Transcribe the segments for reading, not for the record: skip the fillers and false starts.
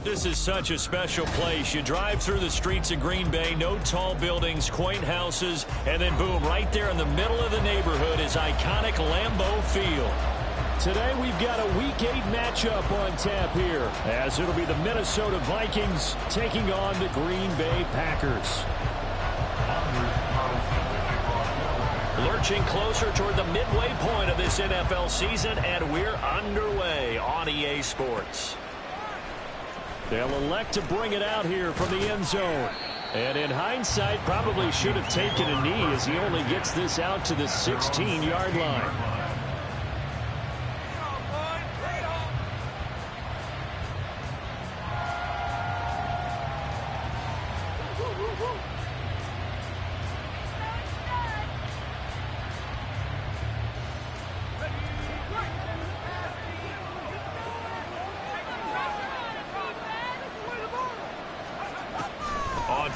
This is such a special place. You drive through the streets of Green Bay, no tall buildings, quaint houses, and then boom, right there in the middle of the neighborhood is iconic Lambeau Field. Today we've got a Week 8 matchup on tap here, as it'll be the Minnesota Vikings taking on the Green Bay Packers. Lurching closer toward the midway point of this NFL season, and we're underway on EA Sports. They'll elect to bring it out here from the end zone. And in hindsight, probably should have taken a knee as he only gets this out to the 16-yard line.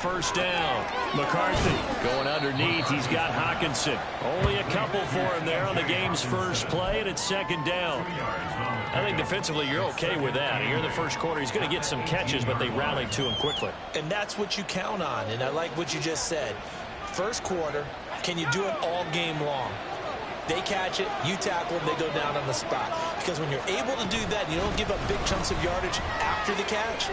First down. McCarthy going underneath. He's got Hockenson. Only a couple for him there on the game's first play, and it's second down. I think defensively you're okay with that. Here in the first quarter, he's going to get some catches, but they rallied to him quickly. And that's what you count on, and I like what you just said. First quarter, can you do it all game long? They catch it, you tackle them, they go down on the spot. Because when you're able to do that, you don't give up big chunks of yardage after the catch,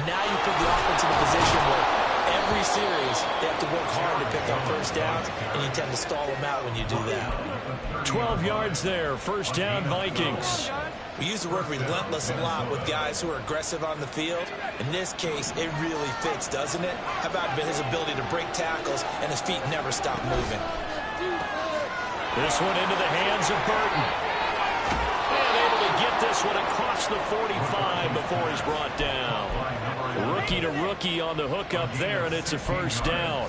now you put the offense in a position where every series, they have to work hard to pick up first downs, and you tend to stall them out when you do that. 12 yards there, first down Vikings. We use the word relentless a lot with guys who are aggressive on the field. In this case, it really fits, doesn't it? How about his ability to break tackles, and his feet never stop moving? This one into the hands of Burton. And able to get this one across the 45 before he's brought down. Rookie to rookie on the hookup there, and it's a first down.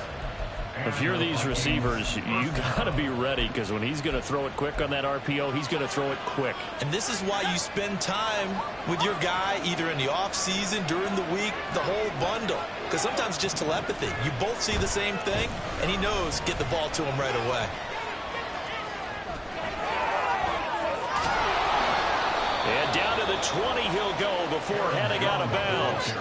If you're these receivers, you got to be ready, because when he's going to throw it quick on that RPO, he's going to throw it quick. And this is why you spend time with your guy either in the offseason, during the week, the whole bundle. Because sometimes just telepathy. You both see the same thing, and he knows get the ball to him right away. And down to the 20 he'll go before heading out of bounds.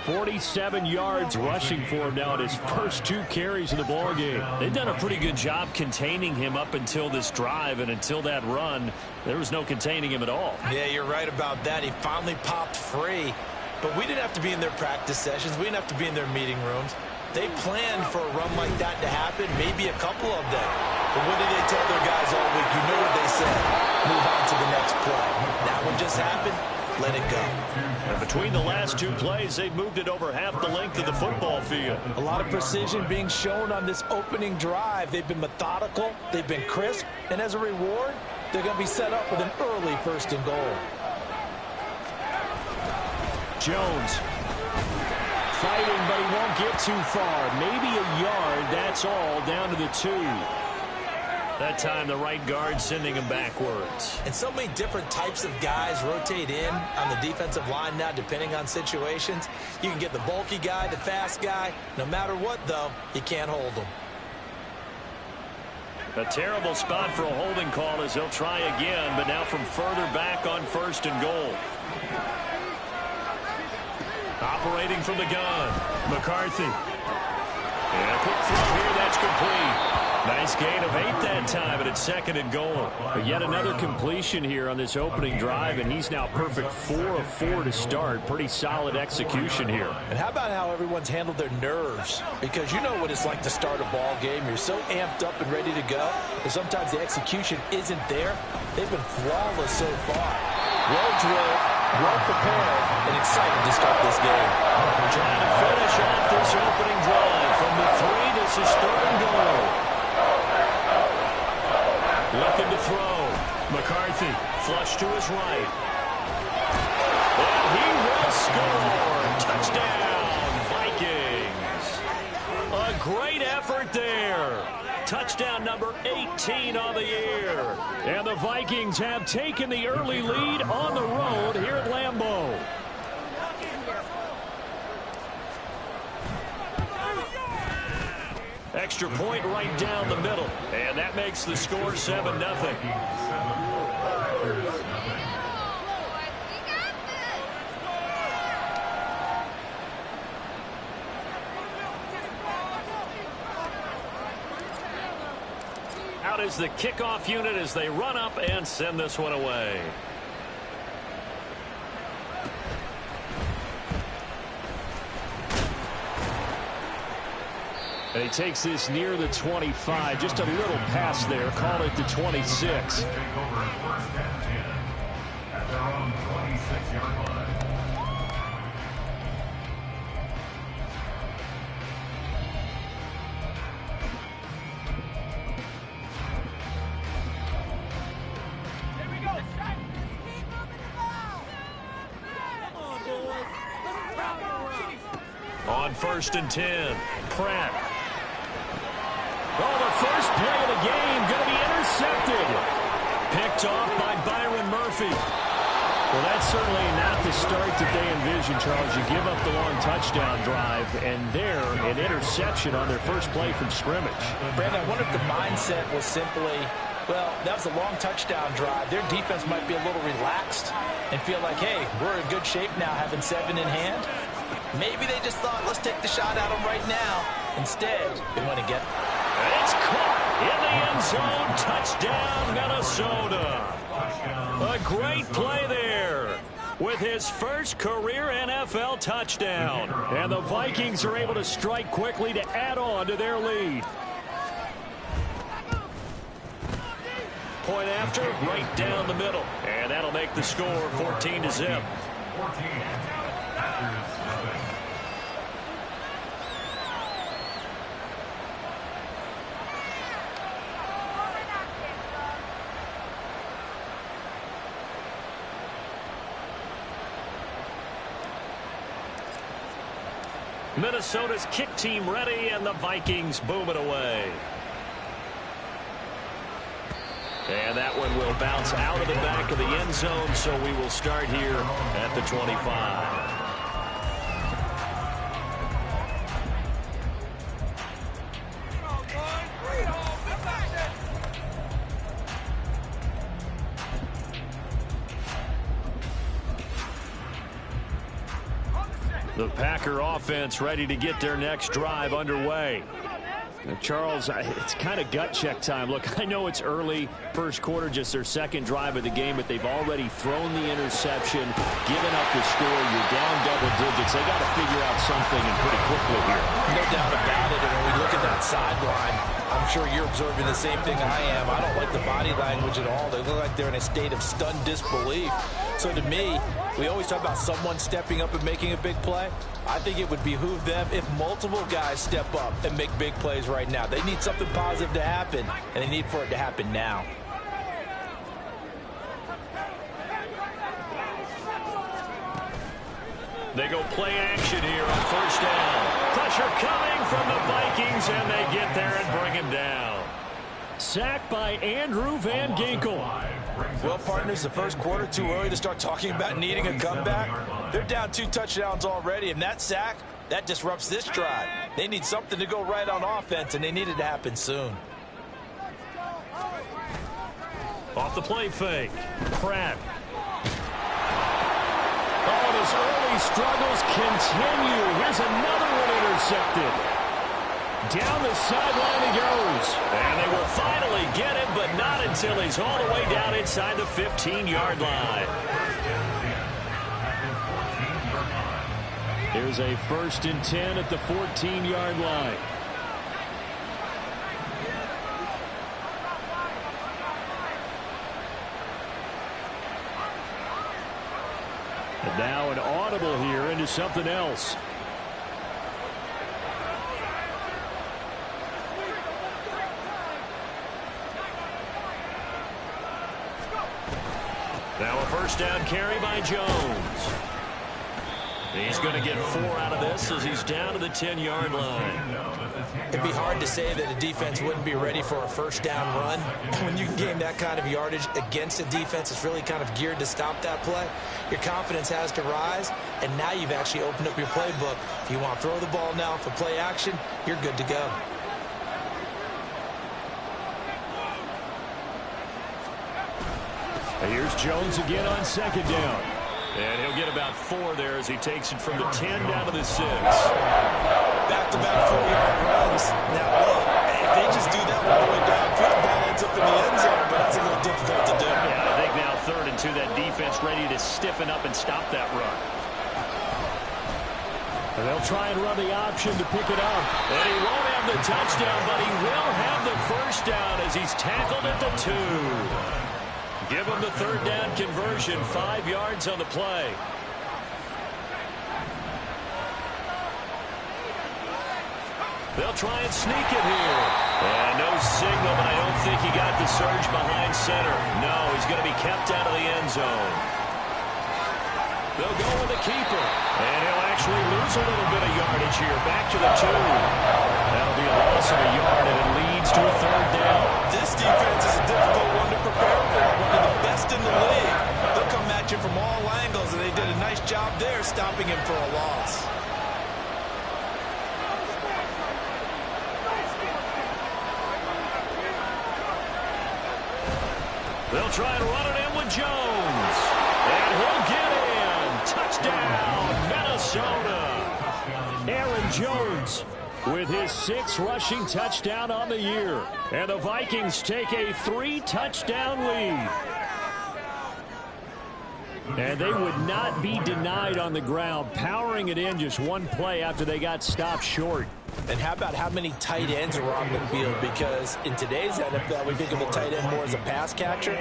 47 yards rushing for him now at his first 2 carries of the ball game. They've done a pretty good job containing him up until this drive, and until that run, there was no containing him at all. Yeah, you're right about that. He finally popped free, but we didn't have to be in their practice sessions. We didn't have to be in their meeting rooms. They planned for a run like that to happen, maybe a couple of them. But what did they tell their guys all week? You know what they said. Move on to the next play. That one just happened. Let it go. And between the last 2 plays, they've moved it over half the length of the football field. A lot of precision being shown on this opening drive. They've been methodical. They've been crisp. And as a reward, they're going to be set up with an early first and goal. Jones fighting, but he won't get too far. Maybe a yard. That's all, down to the 2. That time the right guard sending him backwards. And so many different types of guys rotate in on the defensive line now, depending on situations. You can get the bulky guy, the fast guy. No matter what, though, you can't hold them. A terrible spot for a holding call as he'll try again, but now from further back on first and goal. Operating from the gun, McCarthy. And a quick throw here, that's complete. Nice gain of 8 that time, and it's second and goal. But yet another completion here on this opening drive, and he's now perfect 4 of 4 to start. Pretty solid execution here. And how about how everyone's handled their nerves? Because you know what it's like to start a ball game. You're so amped up and ready to go, and sometimes the execution isn't there. They've been flawless so far. Well drilled, well prepared, and excited to start this game. Trying to finish off this opening drive. From the 3, this is third and goal. Looking to throw. McCarthy, flush to his right. And he will score. Touchdown, Vikings. A great effort there. Touchdown number 18 on the year. And the Vikings have taken the early lead on the road here at Lambeau. Extra point right down the middle. And that makes the score 7-0. is the kickoff unit as they run up and send this one away. And he takes this near the 25. Just a little pass there. Call it the 26. On 1st and 10, Pratt. Oh, the first play of the game going to be intercepted. Picked off by Byron Murphy. Well, that's certainly not the start that they envisioned, Charles. You give up the long touchdown drive, and there, an interception on their first play from scrimmage. Brandon, I wonder if the mindset was simply, well, that was a long touchdown drive. Their defense might be a little relaxed and feel like, hey, we're in good shape now having 7 in hand. Maybe they just thought, let's take the shot at them right now. Instead, they want to get... It's caught in the end zone. Touchdown, Minnesota. A great play there with his first career NFL touchdown. And the Vikings are able to strike quickly to add on to their lead. Point after, right down the middle. And that'll make the score 14-0. Minnesota's kick team ready, and the Vikings boom it away. And that one will bounce out of the back of the end zone, so we will start here at the 25. The Packer offense ready to get their next drive underway. Now, Charles, it's kind of gut check time. Look, I know it's early, first quarter, just their second drive of the game, but they've already thrown the interception, given up the score. You're down double digits. They got to figure out something and pretty quickly here. No doubt about it. And when we look at that sideline, I'm sure you're observing the same thing I am. I don't like the body language at all. They look like they're in a state of stunned disbelief. So to me, we always talk about someone stepping up and making a big play. I think it would behoove them if multiple guys step up and make big plays right now. They need something positive to happen, and they need for it to happen now. They go play action here on first down. Pressure coming from the Vikings, and they get there and bring him down. Sacked by Andrew Van Ginkel. Well, partners, the first quarter, too early to start talking about needing a comeback. They're down 2 touchdowns already, and that sack, that disrupts this drive. They need something to go right on offense, and they need it to happen soon. Off the play fake, Pratt. Oh, his early struggles continue. Here's another one intercepted. Down the sideline he goes. And they will finally get him, but not until he's all the way down inside the 15-yard line. Here's a 1st and 10 at the 14-yard line. And now an audible here into something else. Now a first down carry by Jones. He's going to get 4 out of this as he's down to the 10-yard line. It'd be hard to say that a defense wouldn't be ready for a first down run. When you can gain that kind of yardage against a defense that's really kind of geared to stop that play, your confidence has to rise, and now you've actually opened up your playbook. If you want to throw the ball now for play action, you're good to go. And here's Jones again on second down. And he'll get about 4 there as he takes it from the 10 down to the 6. Back-to-back 4-yard runs. Now, look, if they just do that all the way downfield, ball ends up in ready to stiffen up and stop that run. And they'll try and run the option to pick it up. And he won't have the touchdown, but he will have the first down as he's tackled at the 2. Give him the third down conversion, 5 yards on the play. They'll try and sneak it here. And no signal, but I don't think he got the surge behind center. No, he's going to be kept out of the end zone. They'll go with the keeper. And he'll actually lose a little bit of yardage here. Back to the 2. That'll be a loss of a yard, and it leads to a third down. This defense is a difficult one to prepare for. One of the best in the league. They'll come at you from all angles, and they did a nice job there stopping him for a loss. They'll try and run it in with Jones. And he'll get in. Touchdown, Minnesota. Aaron Jones with his 6th rushing touchdown on the year. And the Vikings take a 3-touchdown lead. And they would not be denied on the ground, powering it in just one play after they got stopped short. And how about how many tight ends are on the field? Because in today's NFL, we think of the tight end more as a pass catcher.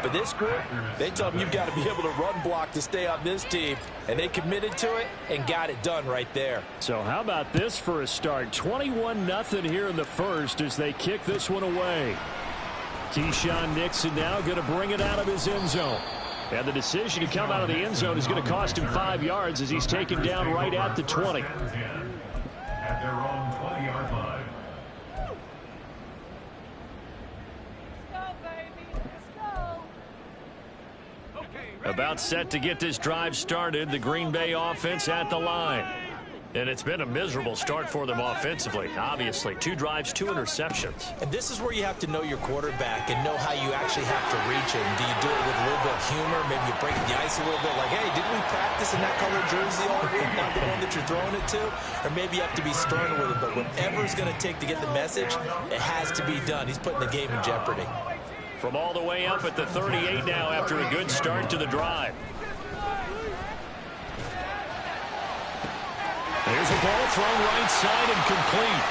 For this group, they tell them you've got to be able to run block to stay on this team. And they committed to it and got it done right there. So how about this for a start? 21-0 here in the first as they kick this one away. Keyshawn Nixon now going to bring it out of his end zone. And the decision to come out of the end zone is going to cost him 5 yards as he's taken down right at the 20. At their own 20-yard line. About set to get this drive started, the Green Bay offense at the line. And it's been a miserable start for them offensively. Obviously, 2 drives, 2 interceptions. And this is where you have to know your quarterback and know how you actually have to reach him. Do you do it with a little bit of humor? Maybe you break the ice a little bit like, hey, didn't we practice in that color jersey all week, not the one that you're throwing it to? Or maybe you have to be stern with it. But whatever it's going to take to get the message, it has to be done. He's putting the game in jeopardy. From all the way up at the 38 now after a good start to the drive. There's a ball thrown right side and complete.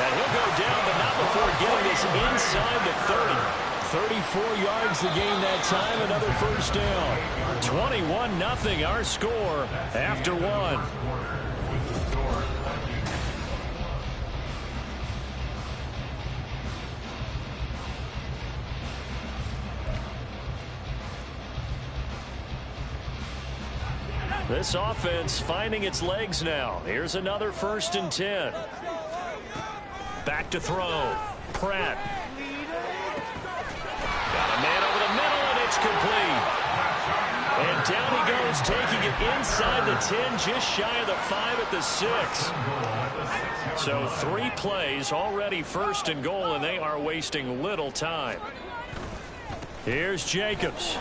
And he'll go down, but not before getting this inside the 30. 34 yards the gain that time, another first down. 21-0 our score after 1. This offense finding its legs now. Here's another 1st and 10. Back to throw. Pratt. Got a man over the middle, and it's complete. And down he goes, taking it inside the 10, just shy of the 5 at the 6. So 3 plays, already 1st and goal, and they are wasting little time. Here's Jacobs.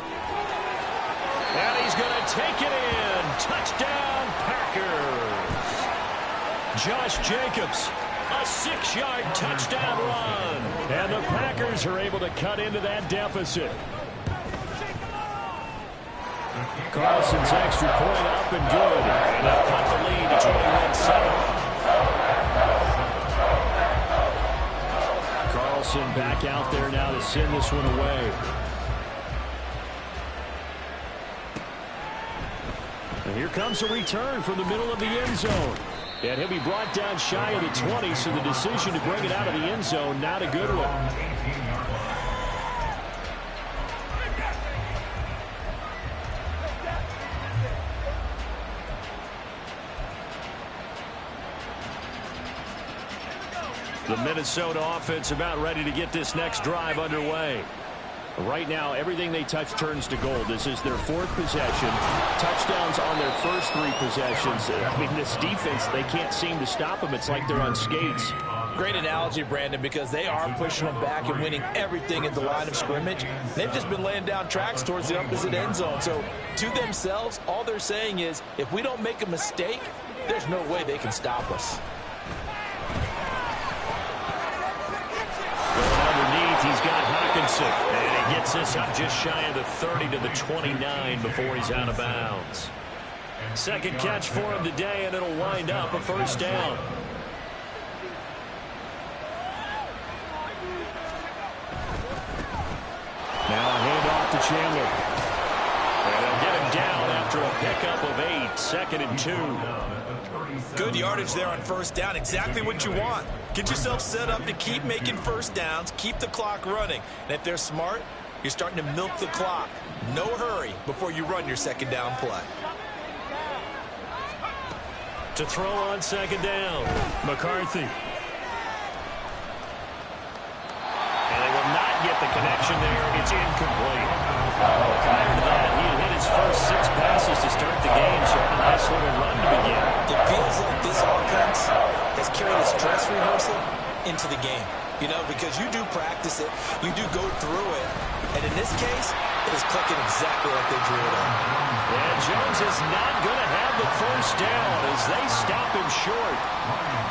And he's going to take it in. Touchdown, Packers. Josh Jacobs, a 6-yard touchdown run. And the Packers are able to cut into that deficit. Carlson's extra point up and good. And they'll cut the lead to 21-7. Carlson back out there now to send this one away. And here comes a return from the middle of the end zone. And he'll be brought down shy of the 20, so the decision to bring it out of the end zone, not a good one. The Minnesota offense about ready to get this next drive underway. Right now, everything they touch turns to gold. This is their 4th possession. Touchdowns on their first 3 possessions. I mean, this defense, they can't seem to stop them. It's like they're on skates. Great analogy, Brandon, because they are pushing them back and winning everything at the line of scrimmage. They've just been laying down tracks towards the opposite end zone. So, to themselves, all they're saying is, if we don't make a mistake, there's no way they can stop us. Going underneath, he's got Hockenson. And he gets this up just shy of the 30 to the 29 before he's out of bounds. Second catch for him today, and it'll wind up a first down. Now a handoff to Chandler. And they'll get him down after a pickup of 8, 2nd and 2. Good yardage there on first down. Exactly what you want. Get yourself set up to keep making first downs, keep the clock running. And if they're smart, you're starting to milk the clock. No hurry before you run your second down play. To throw on second down, McCarthy. And they will not get the connection there. It's incomplete. Prior to that, he had hit his first 6 passes to start the game, so a nice little run to begin. It feels like this offense has carried its dress rehearsal into the game. You know, because you do practice it, you do go through it, and in this case, it is clicking exactly like they drew it up. And Jones is not going to have the first down as they stop him short.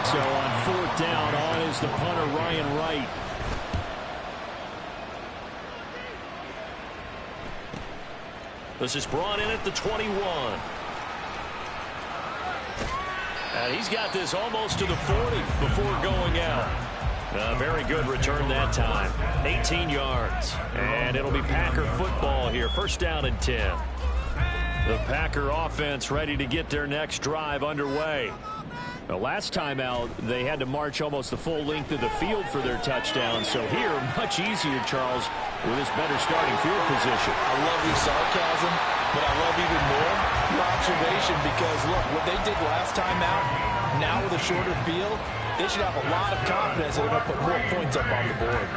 So on 4th down, on is the punter, Ryan Wright. This is brought in at the 21. And he's got this almost to the 40 before going out. A very good return that time. 18 yards. And it'll be Packer football here. First down and 10. The Packer offense ready to get their next drive underway. The last time out, they had to march almost the full length of the field for their touchdown. So here, much easier, Charles, with his better starting field position. I love your sarcasm, but I love even more your observation because, look, what they did last time out, now with a shorter field, they should have a lot of confidence that they're going to put more points up on the board.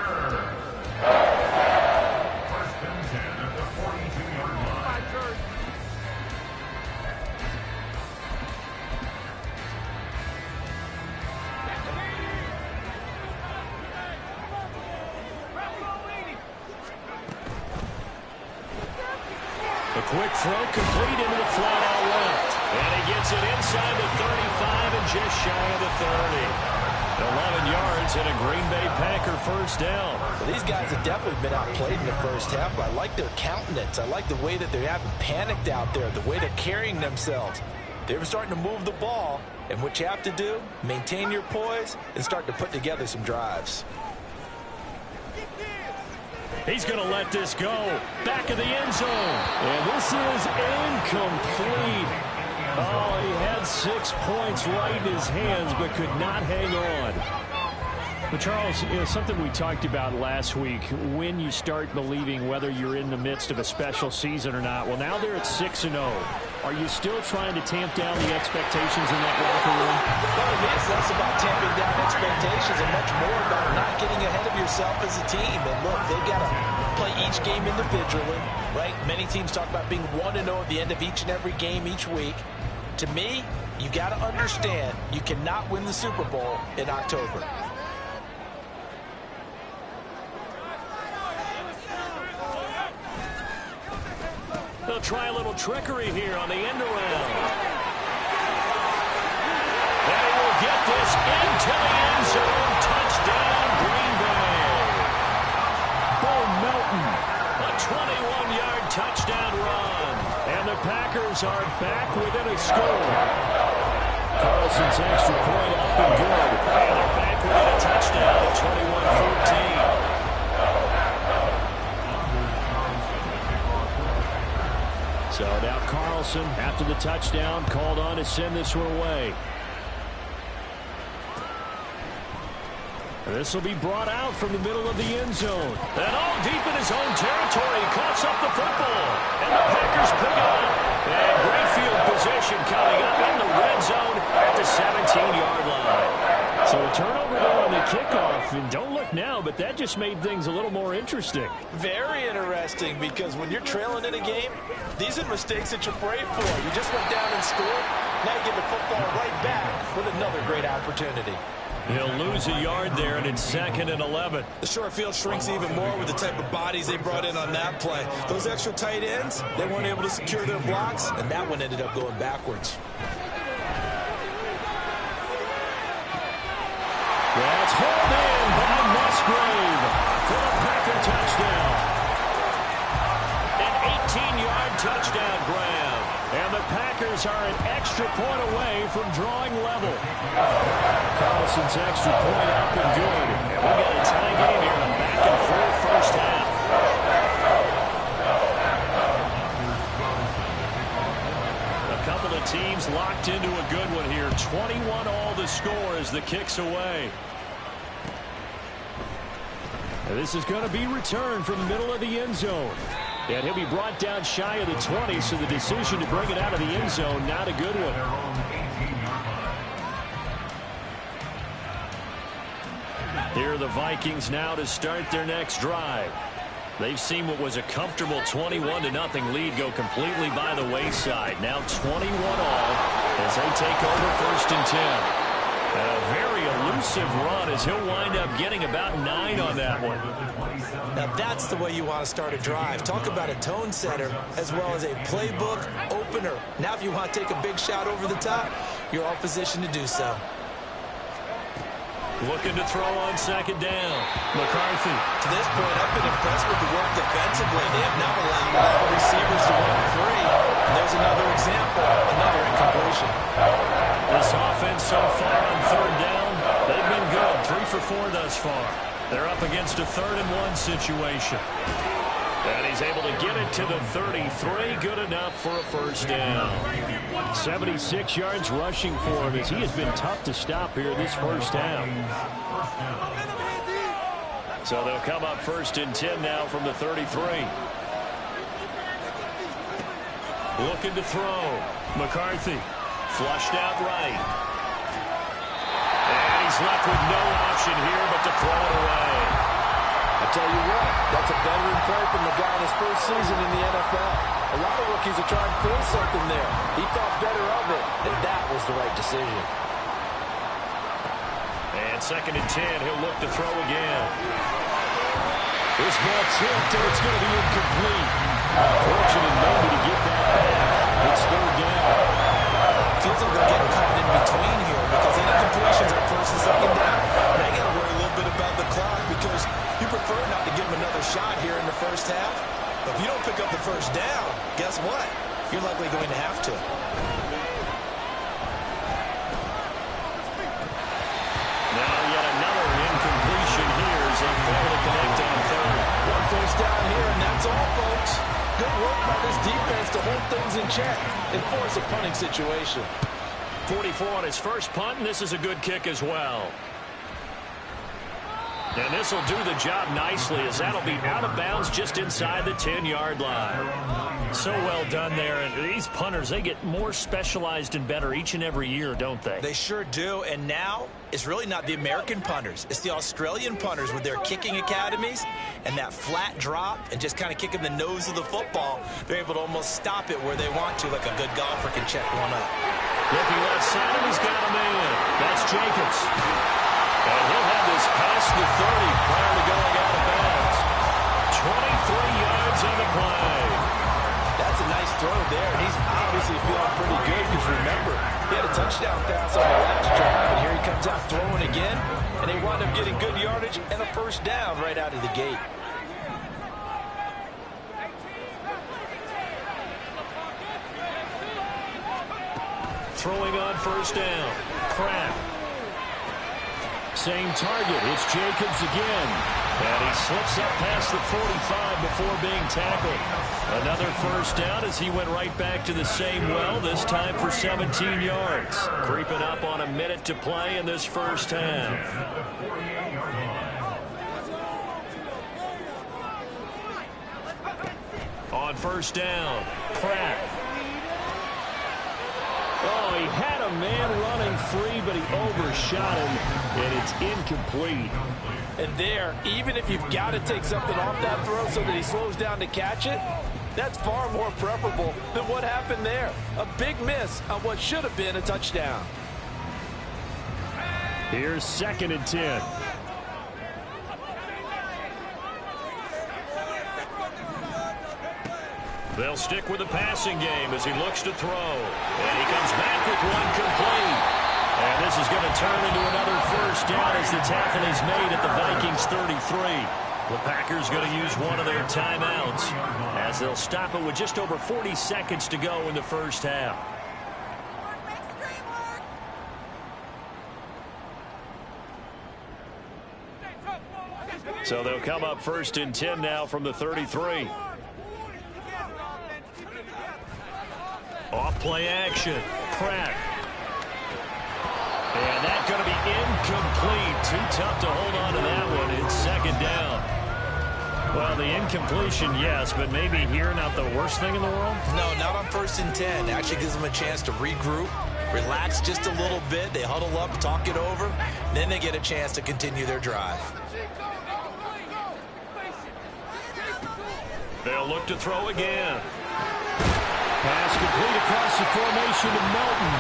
A quick throw complete into the flat out left. And he gets it inside the 35 and just shy of the 30. 11 yards and a Green Bay Packer first down. Well, these guys have definitely been outplayed in the first half, but I like their countenance. I like the way that they haven't panicked out there, the way they're carrying themselves. They were starting to move the ball, and what you have to do, maintain your poise and start to put together some drives. He's going to let this go. Back of the end zone. And this is incomplete. Oh, he had 6 points right in his hands, but could not hang on. But Charles, something we talked about last week, when you start believing whether you're in the midst of a special season or not. Well, now they're at 6-0. Are you still trying to tamp down the expectations in that locker room? Well, it's less about tamping down expectations and much more about not getting ahead of yourself as a team. And look, they've got to play each game individually, right? Many teams talk about being 1-0 at the end of each and every game each week. To me, you got to understand you cannot win the Super Bowl in October. They'll try a little trickery here on the end around. And he will get this into the end zone. Touchdown, Green Bay. Bo Melton. A 21-yard touchdown run. And the Packers are back within a score. Carlson's extra point up and good. And they're back within a touchdown, 21-14. So now Carlson, after the touchdown, called on to send this one away. This will be brought out from the middle of the end zone. And all deep in his own territory, he coughs up the football. And the Packers pick it up. And great field position coming up in the red zone at the 17-yard line. So a turnover there on the kickoff. And don't look now, but that just made things a little more interesting. Very interesting, because when you're trailing in a game, these are mistakes that you pray for. You just went down and scored. Now you get the football right back with another great opportunity. He'll lose a yard there, and it's 2nd and 11. The short field shrinks even more with the type of bodies they brought in on that play. Those extra tight ends, they weren't able to secure their blocks, and that one ended up going backwards. That's hauled in by Musgrave for the Packer touchdown. touchdown grab. And the Packers are an extra point away from drawing level. Carlson's extra point up and good. And we got a tie game here, a back-and-forth first half. A couple of teams locked into a good one here. 21 all the score as the kick's away. And this is going to be returned from the middle of the end zone. And he'll be brought down shy of the 20, so the decision to bring it out of the end zone, not a good one. Here are the Vikings now to start their next drive. They've seen what was a comfortable 21-0 lead go completely by the wayside. Now 21 all as they take over 1st and 10. And a very elusive run as he'll wind up getting about 9 on that one. Now that's the way you want to start a drive. Talk about a tone setter as well as a playbook opener. Now if you want to take a big shot over the top, you're all positioned to do so. Looking to throw on 2nd down. McCarthy. To this point, I've been impressed with the work defensively. They have not allowed all receivers to run free. And there's another example, another incompletion. This offense so far on 3rd down, they've been good. 3 for 4 thus far. They're up against a 3rd and 1 situation. And he's able to get it to the 33. Good enough for a first down. 76 yards rushing for him as he has been tough to stop here this first half. So they'll come up 1st and 10 now from the 33. Looking to throw. McCarthy flushed out right. And he's left with no option here but to throw it away. I tell you what, that's a veteran play from the guy in his first season in the NFL. A lot of rookies are trying to force something there. He thought better of it, and that was the right decision. And 2nd and 10, he'll look to throw again. This ball tipped, and it's going to be incomplete. Fortunate maybe to get that back. It's 3rd down. Feels like they're getting caught in between here because incompletions are 1st and 2nd down. They got to worry a little bit about the clock because you prefer not to give them another shot here in the first half. But if you don't pick up the first down, guess what? You're likely going to have to. Now yet another incompletion here as they fail to connect on 3rd. One first down here, and that's all, folks. Good work by this defense to hold things in check and force a punting situation. 44 on his first punt, and this is a good kick as well. And this will do the job nicely as that'll be out of bounds just inside the 10-yard line. So well done there. And these punters, they get more specialized and better each and every year, don't they? They sure do. And now it's really not the American punters. It's the Australian punters with their kicking academies and that flat drop and just kind of kicking the nose of the football. They're able to almost stop it where they want to, like a good golfer can check one up. Looking left side, and he's got a man. That's Jacobs. And he'll have this past the 30 prior to going out of bounds. 23 yards on the play. That's a nice throw there, and he's obviously feeling pretty good because remember, he had a touchdown pass on the last drive, and here he comes out throwing again, and they wind up getting good yardage and a first down right out of the gate. Throwing on first down. Pratt. Same target. It's Jacobs again. And he slips up past the 45 before being tackled. Another first down as he went right back to the same well, this time for 17 yards. Creeping up on a minute to play in this first half. On first down, Pratt. Oh, he had a man running free, but he overshot him, and it's incomplete. And there, even if you've got to take something off that throw so that he slows down to catch it, that's far more preferable than what happened there. A big miss on what should have been a touchdown. Here's 2nd and 10. They'll stick with the passing game as he looks to throw. And he comes back with one complete. And this is going to turn into another first down as the tackle is made at the Vikings 33. The Packers going to use one of their timeouts as they'll stop it with just over 40 seconds to go in the first half. So they'll come up 1st and 10 now from the 33. Off play action. Pratt. And that's going to be incomplete. Too tough to hold on to that one. It's 2nd down. Well, the incompletion, yes, but maybe here not the worst thing in the world? No, not on 1st and 10. It actually gives them a chance to regroup, relax just a little bit. They huddle up, talk it over, then they get a chance to continue their drive. They'll look to throw again. Pass complete across the formation to Melton.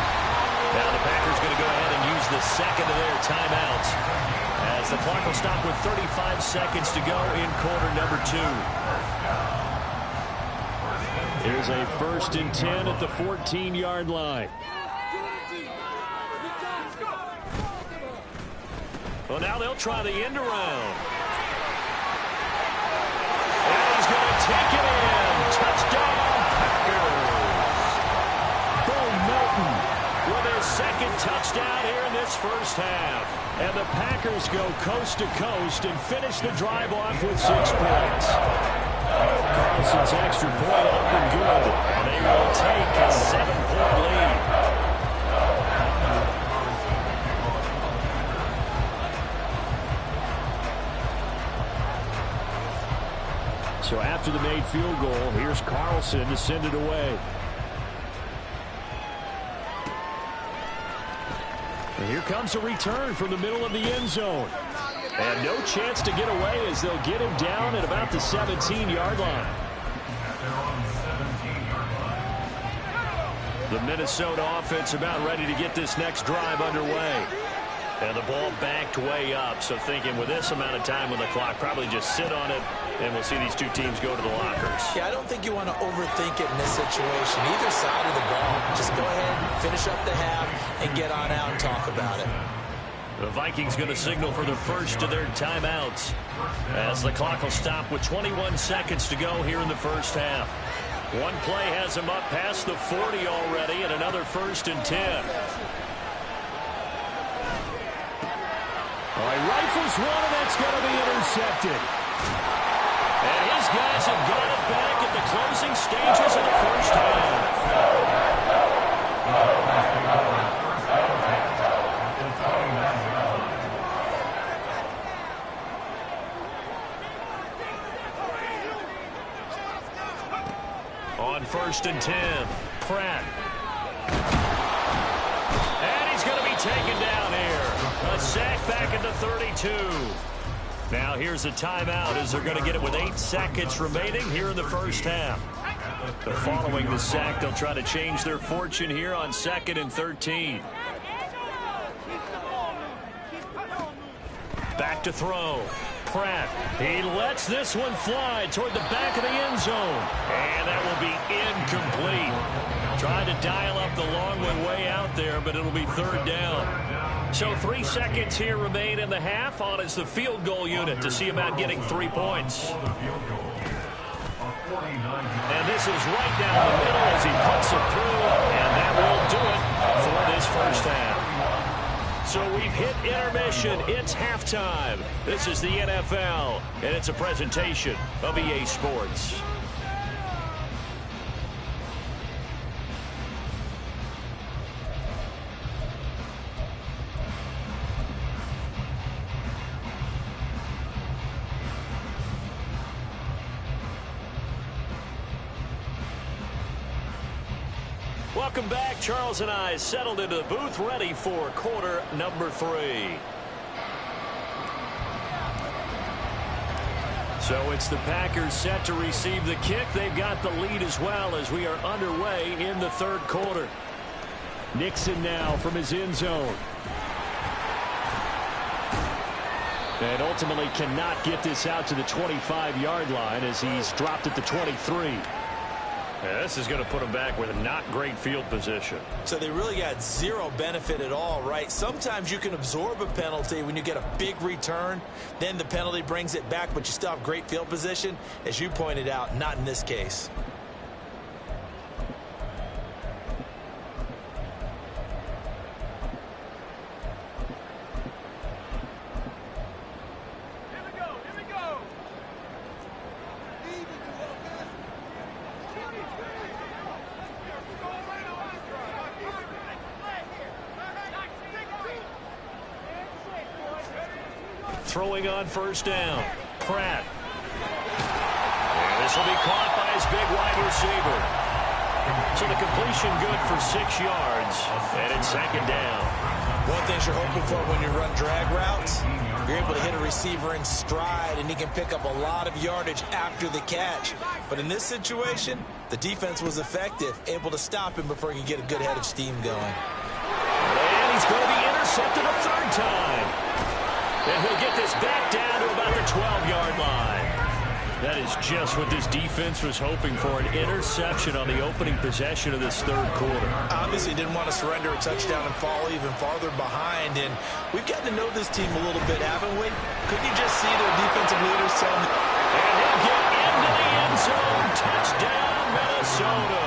Now the Packers going to go ahead and use the second of their timeouts as the clock will stop with 35 seconds to go in quarter number 2. Here's a 1st and 10 at the 14-yard line. Well, now they'll try the end around. And he's going to take it in. Touchdown, Packers. Bo Melton with his 2nd touchdown here in this first half. And the Packers go coast to coast and finish the drive off with 6 points. Carlson's extra point up and good. And they will take a 7-point lead. So after the made field goal, here's Carlson to send it away. And here comes a return from the middle of the end zone. And no chance to get away as they'll get him down at about the 17-yard line. The Minnesota offense about ready to get this next drive underway. And the ball backed way up, so thinking with this amount of time on the clock, probably just sit on it, and we'll see these two teams go to the lockers. Yeah, I don't think you want to overthink it in this situation. Either side of the ball, just go ahead, finish up the half, and get on out and talk about it. The Vikings going to signal for the first of their timeouts as the clock will stop with 21 seconds to go here in the first half. One play has them up past the 40 already, and another 1st and 10. All right, rifles one, and that's going to be intercepted. And his guys have got it back at the closing stages of the first half. On 1st and 10, Pratt. And he's going to be taken down here. A sack back at the 32. Now here's a timeout as they're going to get it with 8 seconds remaining here in the first half. Following the sack, they'll try to change their fortune here on 2nd and 13. Back to throw. Pratt. He lets this one fly toward the back of the end zone. And that will be incomplete. Tried to dial up the long way out there, but it'll be 3rd down. So 3 seconds here remain in the half. On is the field goal unit to see about getting 3 points. And this is right down the middle as he puts it through. And that will do it for this first half. So we've hit intermission. It's halftime. This is the NFL, and it's a presentation of EA Sports. Welcome back. Charles and I settled into the booth ready for quarter number 3. So it's the Packers set to receive the kick. They've got the lead as well as we are underway in the 3rd quarter. Nixon now from his end zone. And ultimately cannot get this out to the 25-yard line as he's dropped at the 23. Yeah, this is going to put them back with a not great field position. So they really got zero benefit at all, right? Sometimes you can absorb a penalty when you get a big return. Then the penalty brings it back, but you still have great field position. As you pointed out, not in this case. Throwing on first down. Pratt. And this will be caught by his big wide receiver. So the completion good for 6 yards. And it's second down. One thing you're hoping for when you run drag routes, you're able to hit a receiver in stride, and he can pick up a lot of yardage after the catch. But in this situation, the defense was effective, able to stop him before he could get a good head of steam going. And he's going to be intercepted a third time. And he'll get this back down to about the 12-yard line. That is just what this defense was hoping for, an interception on the opening possession of this third quarter. Obviously didn't want to surrender a touchdown and fall even farther behind. And we've gotten to know this team a little bit, haven't we? Couldn't you just see their defensive leaders telling them? And he'll get into the end zone. Touchdown, Minnesota.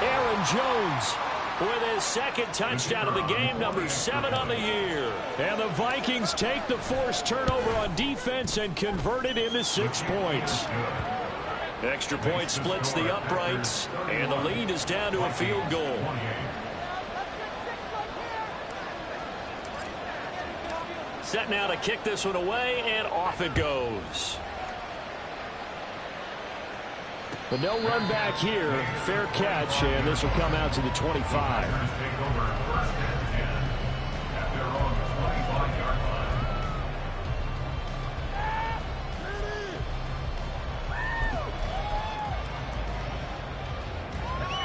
Aaron Jones with his second touchdown of the game, number 7 on the year. And the Vikings take the forced turnover on defense and convert it into 6 points. Extra point splits the uprights, and the lead is down to a field goal. Set now to kick this one away, and off it goes. But no run back here. Fair catch, and this will come out to the 25.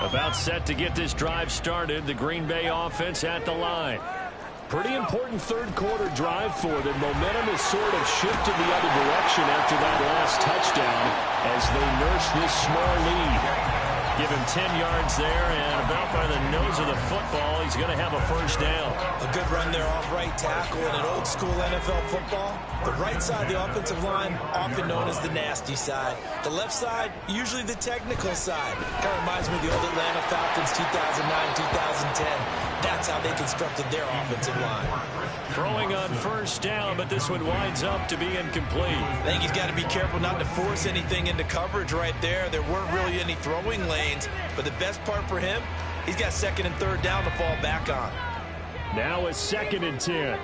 About set to get this drive started. The Green Bay offense at the line. Pretty important third quarter drive for them. Momentum has sort of shifted the other direction after that last touchdown as they nurse this small lead. Give him 10 yards there, and about by the nose of the football, he's going to have a first down. A good run there off right tackle in an old school NFL football. The right side of the offensive line, often known as the nasty side. The left side, usually the technical side. Kind of reminds me of the old Atlanta Falcons 2009-2010. That's how they constructed their offensive line. Throwing on first down, but this one winds up to be incomplete. I think he's got to be careful not to force anything into coverage right there. There weren't really any throwing lanes, but the best part for him, he's got second and third down to fall back on. Now a 2nd and 10.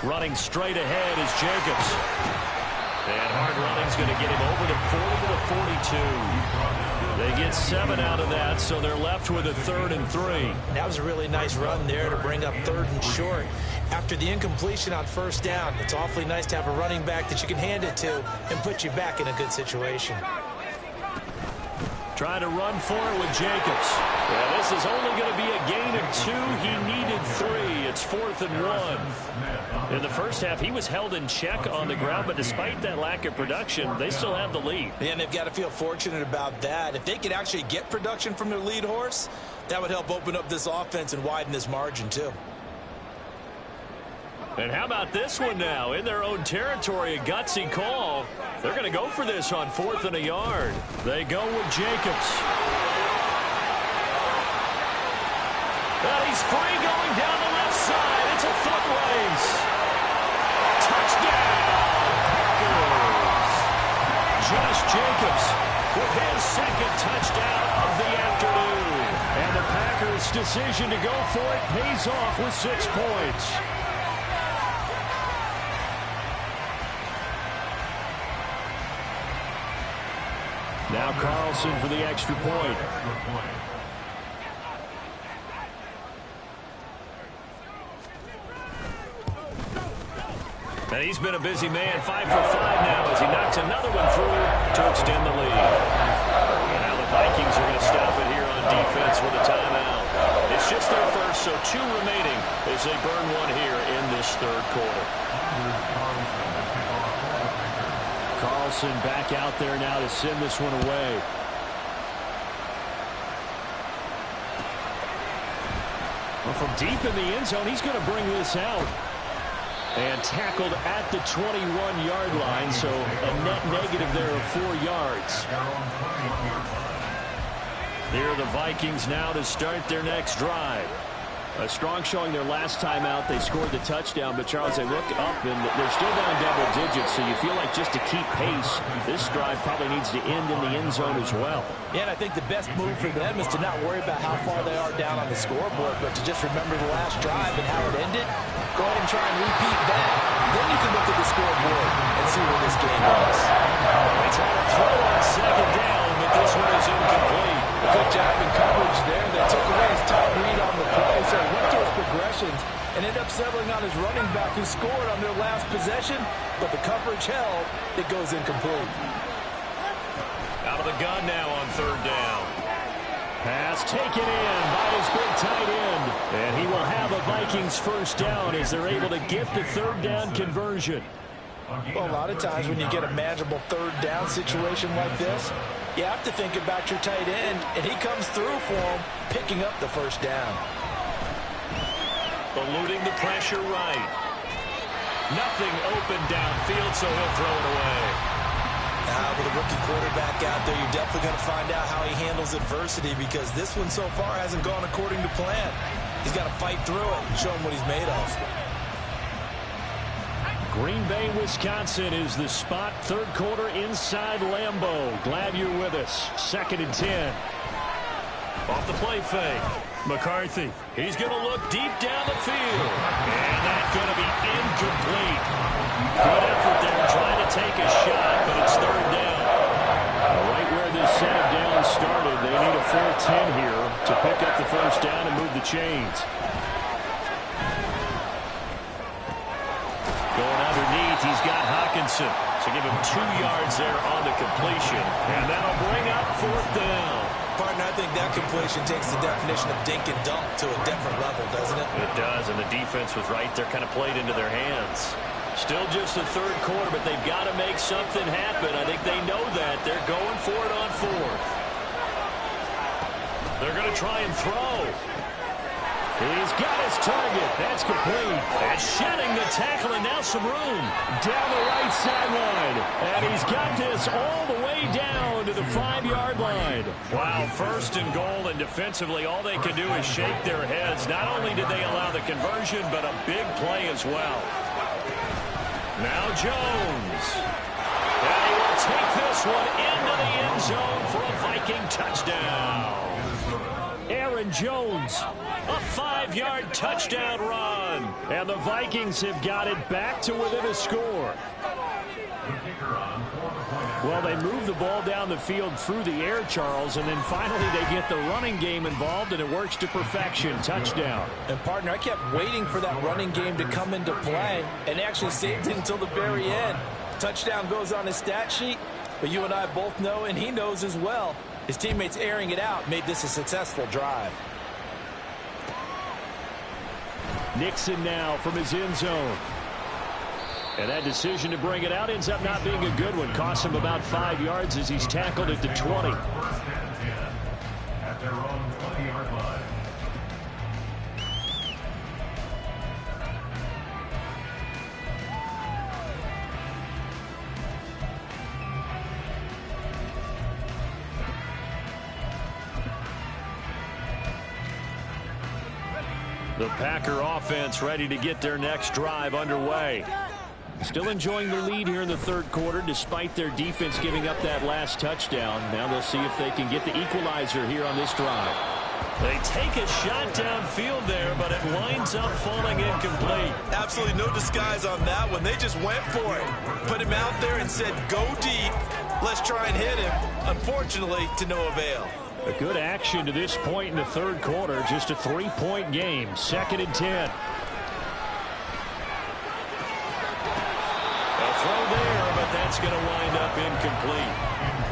Running straight ahead is Jacobs. And hard running's going to get him over the 40 to the 42. They get 7 out of that, so they're left with a 3rd and 3. That was a really nice run there to bring up 3rd and short. After the incompletion on first down, it's awfully nice to have a running back that you can hand it to and put you back in a good situation. Trying to run for it with Jacobs. Well, this is only going to be a gain of 2. He needed 3. It's 4th and 1. In the first half, he was held in check on the ground, but despite that lack of production, they still have the lead. And they've got to feel fortunate about that. If they could actually get production from their lead horse, that would help open up this offense and widen this margin, too. And how about this one now? In their own territory, a gutsy call. They're going to go for this on 4th and a yard. They go with Jacobs. And he's free going down the left side. It's a foot race. Touchdown, Packers. Josh Jacobs with his 2nd touchdown of the afternoon. And the Packers' decision to go for it pays off with 6 points. Now Carlson for the extra point. And he's been a busy man, 5 for 5 now as he knocks another one through to extend the lead. And now the Vikings are going to stop it here on defense with a timeout. It's just their first, so 2 remaining as they burn one here in this third quarter. Carlson back out there now to send this one away. Well, from deep in the end zone, he's going to bring this out. And tackled at the 21-yard line, so a net negative there of 4 yards. Here are the Vikings now to start their next drive. A strong showing their last time out. They scored the touchdown, but Charles, they look up and they're still down double digits, so you feel like just to keep pace, this drive probably needs to end in the end zone as well. Yeah, and I think the best move for them is to not worry about how far they are down on the scoreboard, but to just remember the last drive and how it ended. Go ahead and try and repeat that. Then you can look at the scoreboard and see where this game goes. They try to throw on second down, but this one is incomplete. Good job in coverage there. They took away his top read on the play, so he went to his progressions and ended up settling on his running back who scored on their last possession, but the coverage held. It goes incomplete. Out of the gun now on third down. Pass taken in by his big tight end. And he will have a Vikings first down as they're able to get the third down conversion. Well, a lot of times when you get a manageable third down situation like this, you have to think about your tight end, and he comes through for him, picking up the first down. Eluding the pressure right. Nothing open downfield, so he'll throw it away. With a rookie quarterback out there, you're definitely going to find out how he handles adversity, because this one so far hasn't gone according to plan. He's got to fight through it and show him what he's made of. Green Bay, Wisconsin is the spot. Third quarter inside Lambeau. Glad you're with us. 2nd and 10. Off the play fake. McCarthy. He's going to look deep down the field. And that's going to be incomplete. Good effort there trying to take a shot, but it's third down. Right where this set of downs started, they need a full 10 here to pick up the first down and move the chains. Going underneath, he's got Hockenson. So give him 2 yards there on the completion. And that'll bring up fourth down. Partner, I think that completion takes the definition of dink and dunk to a different level, doesn't it? It does, and the defense was right there, kind of played into their hands. Still just the third quarter, but they've got to make something happen. I think they know that. They're going for it on fourth. They're going to try and throw. He's got his target. That's complete. And shedding the tackle, and now some room. Down the right sideline. And he's got this all the way down to the 5-yard line. Wow, first and goal, and defensively, all they can do is shake their heads. Not only did they allow the conversion, but a big play as well. Now Jones. And he will take this one into the end zone for a Viking touchdown. Aaron Jones. A 5-yard touchdown run. And the Vikings have got it back to within a score. Well, they move the ball down the field through the air, Charles, and then finally they get the running game involved, and it works to perfection. Touchdown. And, partner, I kept waiting for that running game to come into play and actually saved it until the very end. Touchdown goes on his stat sheet, but you and I both know, and he knows as well, his teammates airing it out made this a successful drive. Nixon now from his end zone. And that decision to bring it out ends up not being a good one. Costs him about 5 yards as he's tackled at the 20. At their own 20-yard line. The Packer offense ready to get their next drive underway. Still enjoying the lead here in the third quarter despite their defense giving up that last touchdown. Now they'll see if they can get the equalizer here on this drive. They take a shot downfield there, but it winds up falling incomplete. Absolutely no disguise on that one. They just went for it. Put him out there and said, go deep. Let's try and hit him. Unfortunately, to no avail. A good action to this point in the third quarter. Just a 3-point game. 2nd and 10. A throw there, but that's going to wind up incomplete.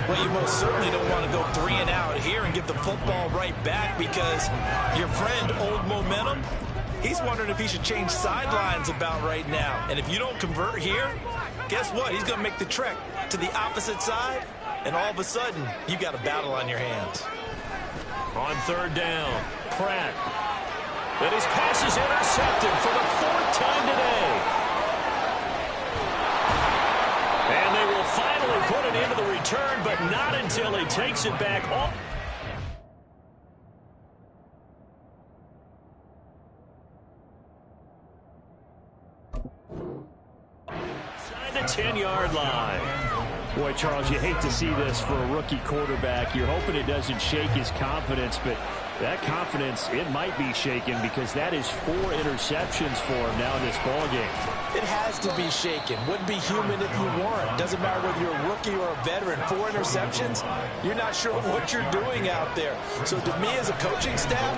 Well, you most certainly don't want to go 3 and out here and get the football right back, because your friend, Old Momentum, he's wondering if he should change sidelines about right now. And if you don't convert here, guess what? He's going to make the trek to the opposite side, and all of a sudden, you've got a battle on your hands. On third down, Pratt. And his pass is intercepted for the fourth time today. And they will finally put it into the return, but not until he takes it back off. Inside the 10-yard line. Boy, Charles, you hate to see this for a rookie quarterback. You're hoping it doesn't shake his confidence, but that confidence, it might be shaken because that is 4 interceptions for him now in this ballgame. It has to be shaken. Wouldn't be human if you weren't. Doesn't matter whether you're a rookie or a veteran. 4 interceptions, you're not sure what you're doing out there. So to me as a coaching staff,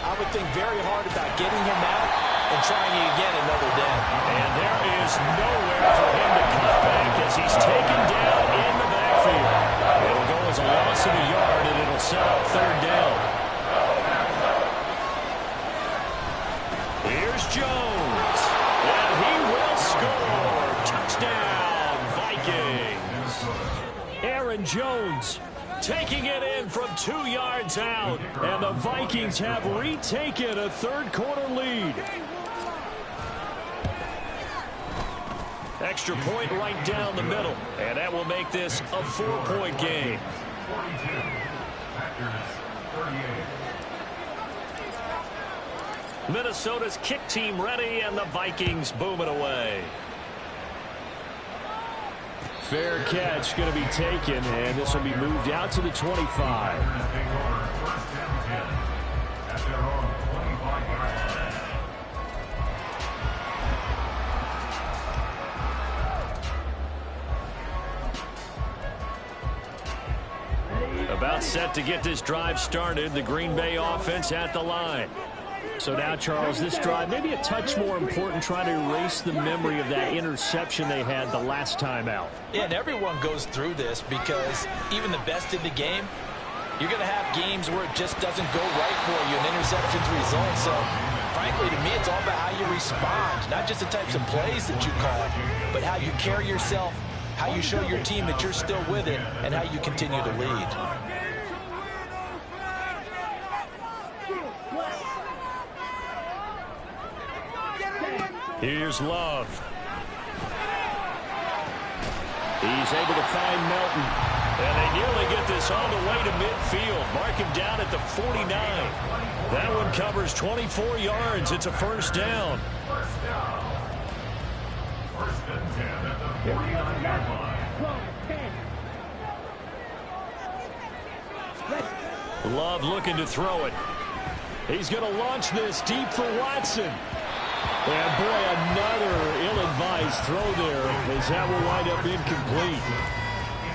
I would think very hard about getting him out and trying it again another day. And there is nowhere for him to cut back as he's taken down in the backfield. It'll go as a loss of a yard, and it'll set up third down. Here's Jones, and he will score. Touchdown, Vikings. Aaron Jones taking it in from 2 yards out, and the Vikings have retaken a third-quarter lead. Extra point right down the middle, and that will make this a 4-point game. 42. Packers 38. Minnesota's kick team ready, and the Vikings booming away. Fair catch going to be taken, and this will be moved out to the 25. Take over first and 10 at their own 25-yard line. About set to get this drive started, the Green Bay offense at the line. So now, Charles, this drive maybe a touch more important, trying to erase the memory of that interception they had the last time out. Yeah, and everyone goes through this because even the best in the game, you're going to have games where it just doesn't go right for you, and interceptions result. So, frankly, to me, it's all about how you respond, not just the types of plays that you call, but how you carry yourself, how you show your team that you're still with it, and how you continue to lead. Here's Love. He's able to find Melton. And they nearly get this all the way to midfield. Mark him down at the 49. That one covers 24 yards. It's a first down. First down. First and 10 at the 49-yard line. Love looking to throw it. He's going to launch this deep for Watson. And, boy, another ill-advised throw there as that will wind up incomplete.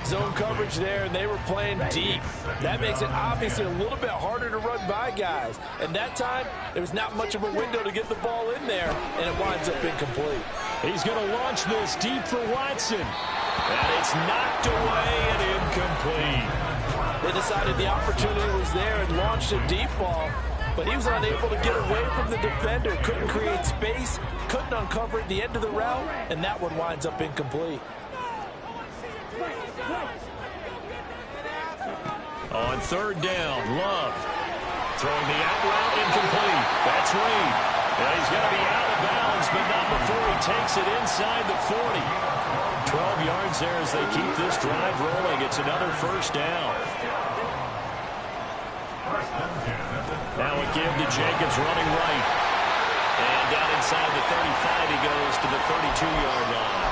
Zone coverage there, and they were playing deep. That makes it obviously a little bit harder to run by guys. And that time, there was not much of a window to get the ball in there, and it winds up incomplete. He's going to launch this deep for Watson. And it's knocked away and incomplete. They decided the opportunity was there and launched a deep ball, but he was unable to get away from the defender, couldn't create space, couldn't uncover at the end of the route, and that one winds up incomplete. On third down, Love throwing the out route incomplete. That's Reed. And he's going to be out of bounds, but not before he takes it inside the 40. 12 yards there as they keep this drive rolling. It's another first down. Now a give to Jacobs running right. And down inside the 35 he goes to the 32-yard line.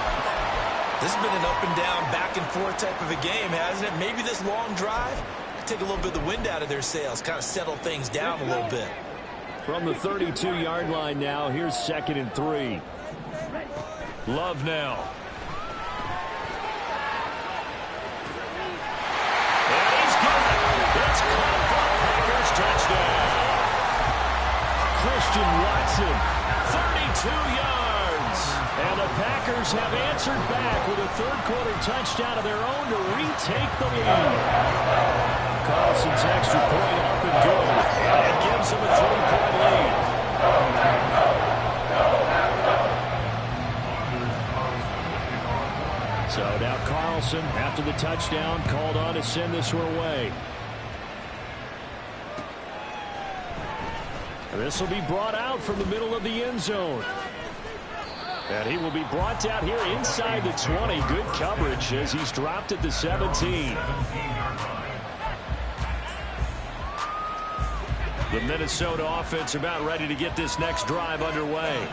This has been an up and down, back and forth type of a game, hasn't it? Maybe this long drive could take a little bit of the wind out of their sails, kind of settle things down a little bit. From the 32-yard line now, here's 2nd and 3. Love now. And he's got it. It's caught for a Packers touchdown. Christian Watson. 32 yards. And the Packers have answered back with a third-quarter touchdown of their own to retake the lead. Carlson's extra point up and good. And it gives them a 3-point lead. So now Carlson, after the touchdown, called on to send this one away. This will be brought out from the middle of the end zone. And he will be brought down here inside the 20. Good coverage as he's dropped at the 17. The Minnesota offense about ready to get this next drive underway.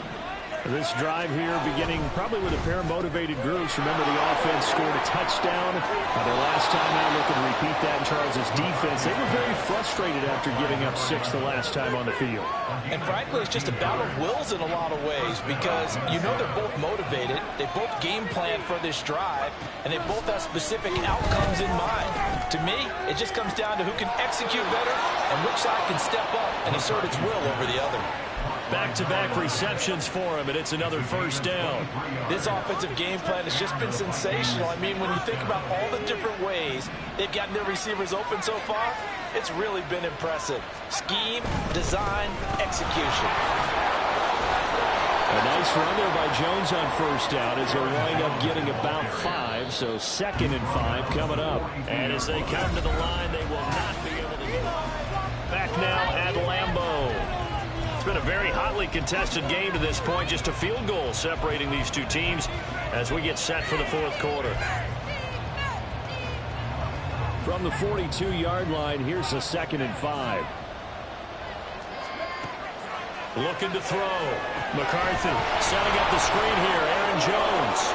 This drive here beginning probably with a pair of motivated groups. Remember, the offense scored a touchdown. Their last time out, looking to repeat that in Charles' defense. They were very frustrated after giving up 6 the last time on the field. And frankly, it's just a battle of wills in a lot of ways because you know they're both motivated. They both game plan for this drive, and they both have specific outcomes in mind. To me, it just comes down to who can execute better and which side can step up and assert its will over the other. Back-to-back receptions for him, and it's another first down. This offensive game plan has just been sensational. I mean, when you think about all the different ways they've gotten their receivers open so far, it's really been impressive. Scheme, design, execution. A nice run there by Jones on first down as they'll wind up getting about 5, so 2nd and 5 coming up. And as they come to the line, they will not be able to get back now at Lambeau. It's been a very hotly contested game to this point. Just a field goal separating these two teams as we get set for the fourth quarter. From the 42-yard line, here's a 2nd and 5. Looking to throw. McCarthy setting up the screen here. Aaron Jones.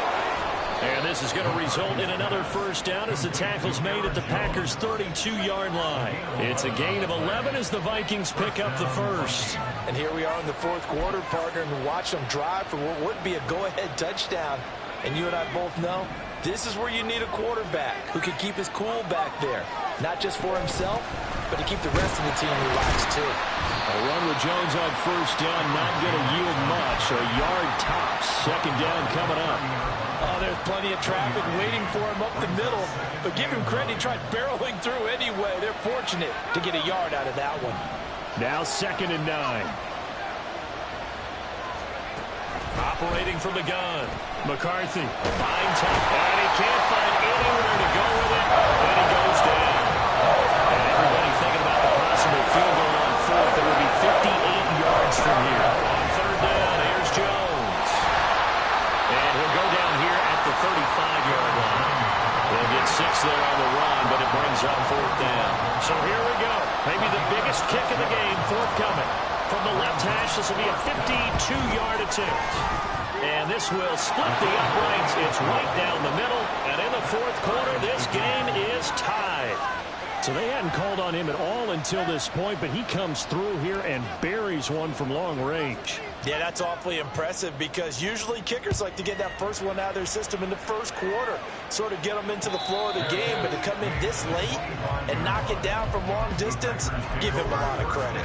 And this is going to result in another first down as the tackle's made at the Packers' 32-yard line. It's a gain of 11 as the Vikings pick up the first. And here we are in the fourth quarter, partner, and watch them drive for what would be a go-ahead touchdown. And you and I both know this is where you need a quarterback who can keep his cool back there. Not just for himself, but to keep the rest of the team relaxed too. A run with Jones on first down, not going to yield much. A yard tops. 2nd down coming up. Oh, there's plenty of traffic waiting for him up the middle. But give him credit, he tried barreling through anyway. They're fortunate to get a yard out of that one. Now 2nd and 9. Operating from the gun. McCarthy behind top. And he can't find anywhere to go with it. And he goes down. And everybody thinking about the possible field goal on fourth. It will be 58 yards from here. On 3rd down, here's Jones. And he'll go down here at the 35-yard line. They'll get 6 there on the run, but it brings up 4th down. So here we go. Maybe the biggest kick of the game forthcoming. From the left hash, this will be a 52-yard attempt. And this will split the uprights. It's right down the middle. And in the fourth quarter, this game is tied. So they hadn't called on him at all until this point, but he comes through here and buries one from long range. Yeah, that's awfully impressive because usually kickers like to get that first one out of their system in the first quarter, sort of get them into the flow of the game, but to come in this late and knock it down from long distance, give him a lot of credit.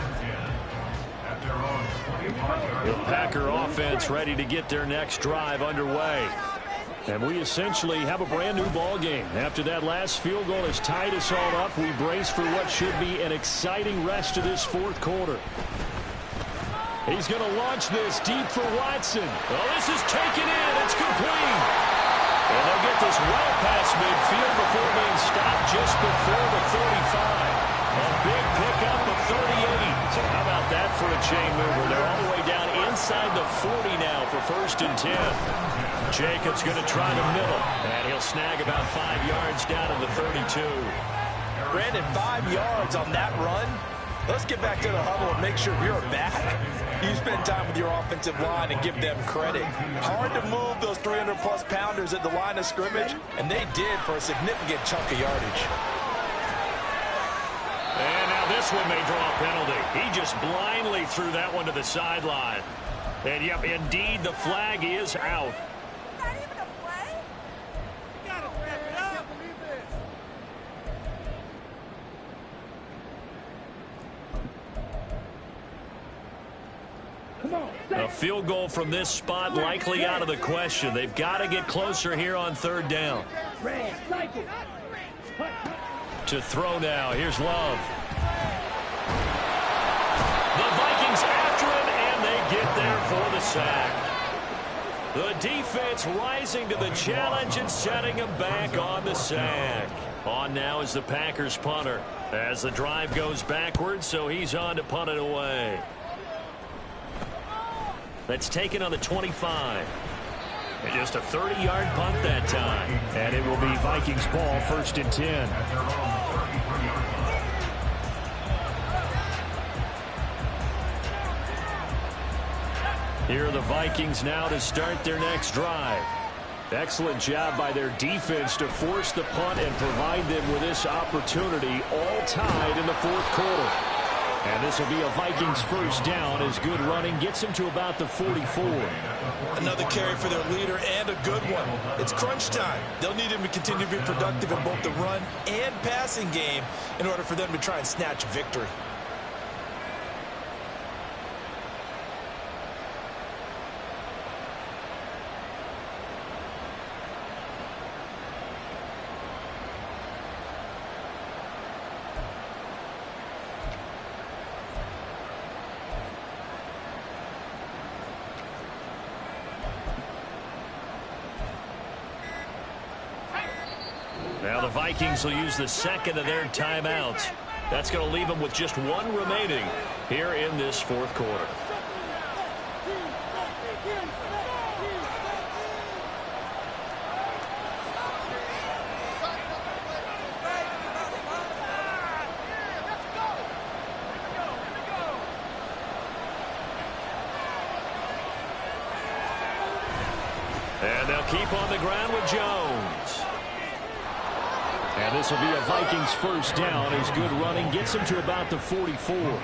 The Packer offense ready to get their next drive underway. And we essentially have a brand new ball game. After that last field goal has tied us all up, we brace for what should be an exciting rest of this fourth quarter. He's going to launch this deep for Watson. Well, this is taken in. It's complete. And they'll get this well past midfield before being stopped just before the 35. A big pickup of 38. So how about that for a chain mover? They're all the way down inside the 40 now for 1st and 10. Jacobs going to try the middle. And he'll snag about 5 yards down to the 32. Brandon, 5 yards on that run. Let's get back to the huddle and make sure you're back. You spend time with your offensive line and give them credit. Hard to move those 300-plus pounders at the line of scrimmage, and they did for a significant chunk of yardage. And now this one may draw a penalty. He just blindly threw that one to the sideline. And, yep, indeed, the flag is out. A field goal from this spot likely out of the question. They've got to get closer here on 3rd down. To throw now. Here's Love. The Vikings after him, and they get there for the sack. The defense rising to the challenge and setting him back on the sack. On now is the Packers punter as the drive goes backwards, so he's on to punt it away. That's taken on the 25. And just a 30-yard punt that time. And it will be Vikings ball, 1st and 10. Here are the Vikings now to start their next drive. Excellent job by their defense to force the punt and provide them with this opportunity, all tied in the 4th quarter. And this will be a Vikings 1st down as good running gets them to about the 44. Another carry for their leader and a good one. It's crunch time. They'll need him to continue to be productive in both the run and passing game in order for them to try and snatch victory. Now the Vikings will use the 2nd of their timeouts. That's going to leave them with just 1 remaining here in this 4th quarter. And they'll keep on the ground with Jones. And this will be a Vikings 1st down as good running gets them to about the 44.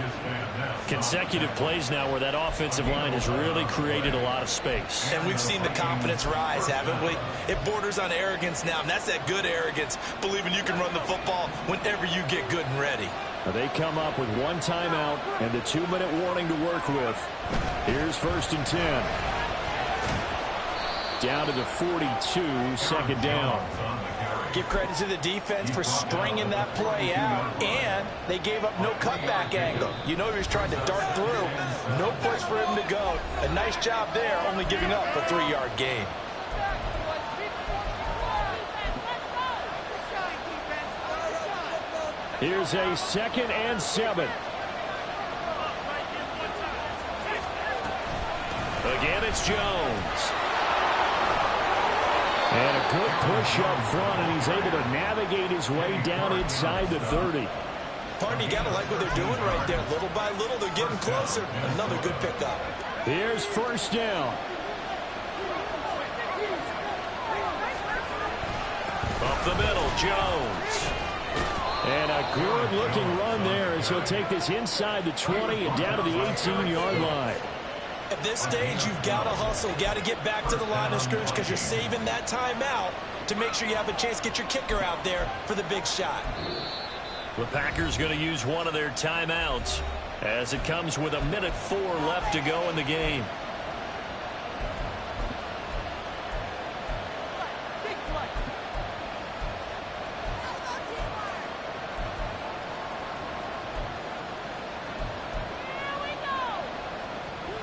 Consecutive plays now where that offensive line has really created a lot of space. And we've seen the confidence rise, haven't we? It borders on arrogance now, and that's that good arrogance, believing you can run the football whenever you get good and ready. Now they come up with 1 timeout and the 2-minute warning to work with. Here's 1st and 10. Down to the 42, 2nd down. Give credit to the defense for stringing that play out, and they gave up no cutback angle. You know he was trying to dart through. No place for him to go. A nice job there, only giving up a 3-yard gain. Here's a 2nd and 7. Again, it's Jones. And a good push up front, and he's able to navigate his way down inside the 30. Pardon, you got to like what they're doing right there. Little by little, they're getting closer. Another good pickup. Here's 1st down. Up the middle, Jones. And a good-looking run there as he'll take this inside the 20 and down to the 18-yard line. At this stage, you've got to hustle. Got to get back to the line of scrimmage because you're saving that timeout to make sure you have a chance to get your kicker out there for the big shot. The Packers going to use one of their timeouts as it comes with 1:04 left to go in the game.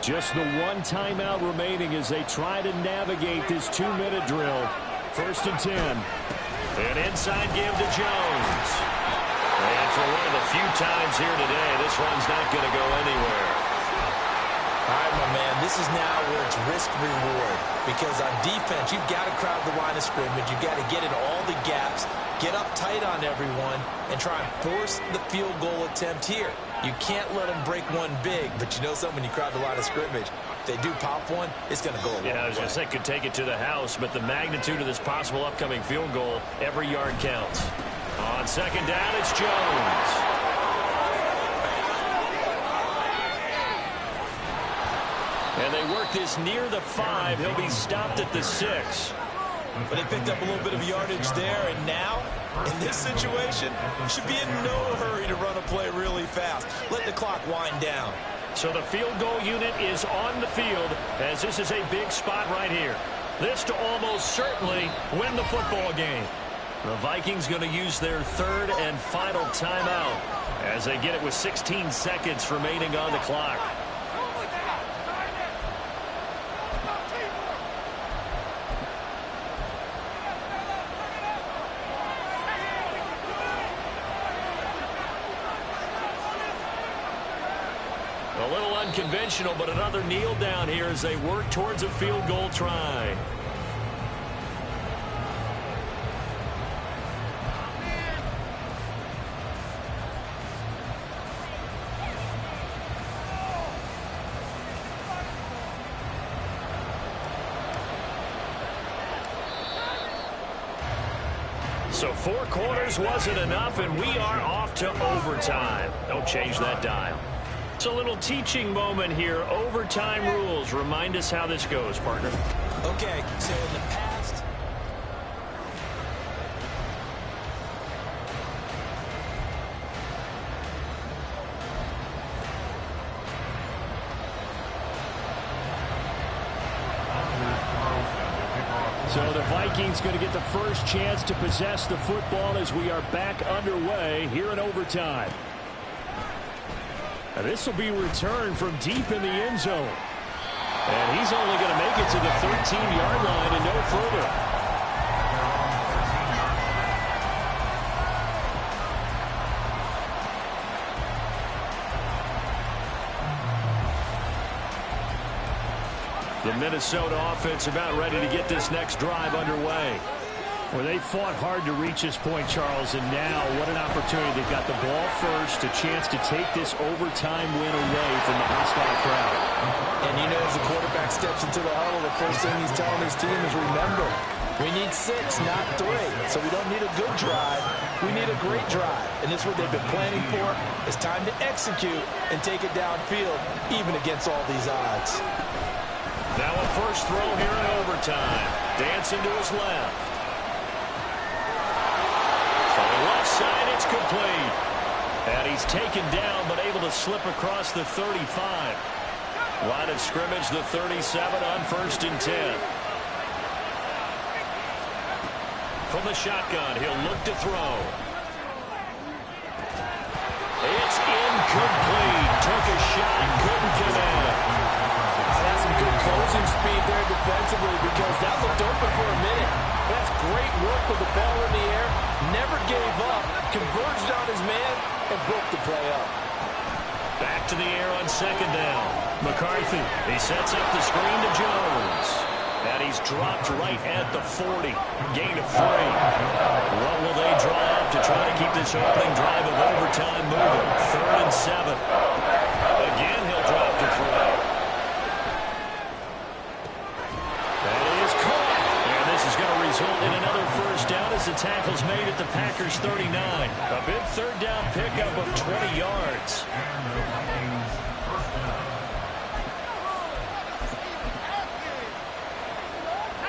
Just the 1 timeout remaining as they try to navigate this 2-minute drill. 1st and 10. An inside give to Jones. And for one of the few times here today, this run's not going to go anywhere. All right, my man, this is now where it's risk-reward. Because on defense, you've got to crowd the line of scrimmage. You've got to get in all the gaps, get up tight on everyone, and try and force the field goal attempt here. You can't let them break one big, but you know something, when you crowd the line of scrimmage, if they do pop one, it's going to go a long way. Yeah, I was going to say could take it to the house, but the magnitude of this possible upcoming field goal, every yard counts. On 2nd down, it's Jones. And they work this near the 5. He'll be stopped at the 6. But they picked up a little bit of yardage there, and now, in this situation, should be in no hurry to run a play really fast. Let the clock wind down. So the field goal unit is on the field as this is a big spot right here. This to almost certainly win the football game. The Vikings going to use their 3rd and final timeout as they get it with 16 seconds remaining on the clock. A little unconventional, but another kneel down here as they work towards a field goal try. So 4 quarters wasn't enough, and we are off to overtime. Don't change that dial. It's a little teaching moment here. Overtime rules. Remind us how this goes, partner. Okay, so in the past, So the Vikings going to get the first chance to possess the football as we are back underway here in overtime. Now this will be returned from deep in the end zone. And he's only going to make it to the 13-yard line and no further. The Minnesota offense about ready to get this next drive underway. Well, they fought hard to reach this point, Charles, and now what an opportunity. They've got the ball first, a chance to take this overtime win away from the hostile crowd. and you know, as the quarterback steps into the huddle, the first thing he's telling his team is, remember, we need 6, not 3. So we don't need a good drive. We need a great drive. And this is what they've been planning for. It's time to execute and take it downfield, even against all these odds. Now a first throw here in overtime. Dancing to his left. On the left side, it's complete. And he's taken down, but able to slip across the 35. Line of scrimmage, the 37 on 1st and 10. From the shotgun, he'll look to throw. It's incomplete. Took a shot, couldn't connect. That's some good closing speed there defensively, because that looked open for a minute. That's great work with the ball in the air. Never gave up. Converged on his man and broke the play up. Back to the air on 2nd down. McCarthy, he sets up the screen to Jones. And he's dropped right at the 40. Gain of 3. What will they draw up to try to keep this opening drive of overtime moving? 3rd and 7. Again, he'll drop to throw. That is caught. And this is going to result in another first down as the tackle's made at the Packers 39. A big 3rd down pickup of 20 yards.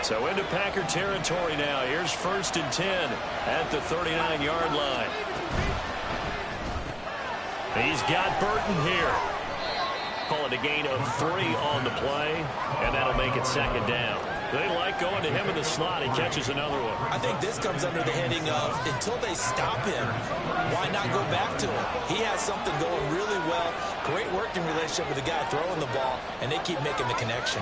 So into Packer territory now. Here's 1st and 10 at the 39-yard line. He's got Burton here. Call it a gain of 3 on the play, and that'll make it 2nd down. They like going to him in the slot. He catches another one. I think this comes under the heading of, until they stop him, why not go back to him? He has something going really well. Great working relationship with the guy throwing the ball, and they keep making the connection.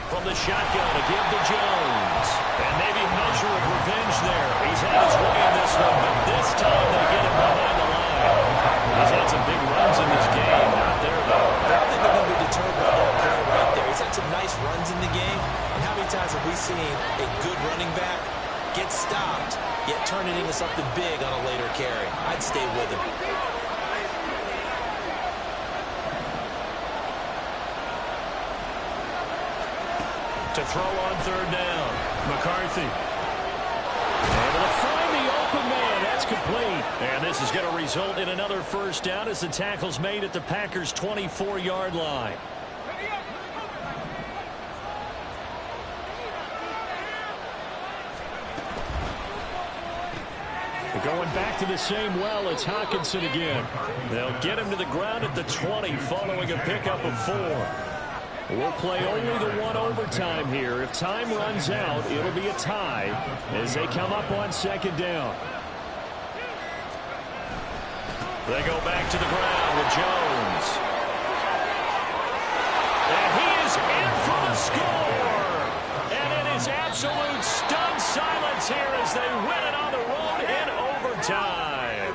From the shotgun to give to Jones. And maybe a measure of revenge there. He's had his way in this one, but this time they get him behind the line. He's had some big runs in this game. Not there, though. I don't think they're going to be deterred by that play right there. He's had some nice runs in the game. And how many times have we seen a good running back get stopped, yet turn it into something big on a later carry? I'd stay with him. To throw on 3rd down. McCarthy. Able to find the open man. That's complete. And this is going to result in another first down as the tackle's made at the Packers' 24-yard line. Going back to the same well, it's Hockenson again. They'll get him to the ground at the 20 following a pickup of 4. We'll play only the one overtime here. If time runs out, it'll be a tie as they come up on 2nd down. They go back to the ground with Jones. And he is in for the score. And it is absolute stunned silence here as they win it on the road in overtime.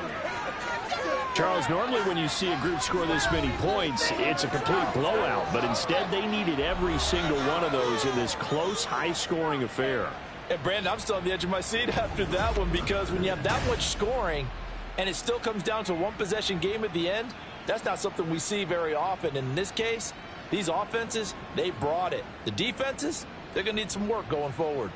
Charles, normally when you see a group score this many points, it's a complete blowout. But instead, they needed every single one of those in this close, high-scoring affair. And, Brandon, I'm still on the edge of my seat after that one, because when you have that much scoring and it still comes down to a one-possession game at the end, that's not something we see very often. And in this case, these offenses, they brought it. The defenses, they're going to need some work going forward.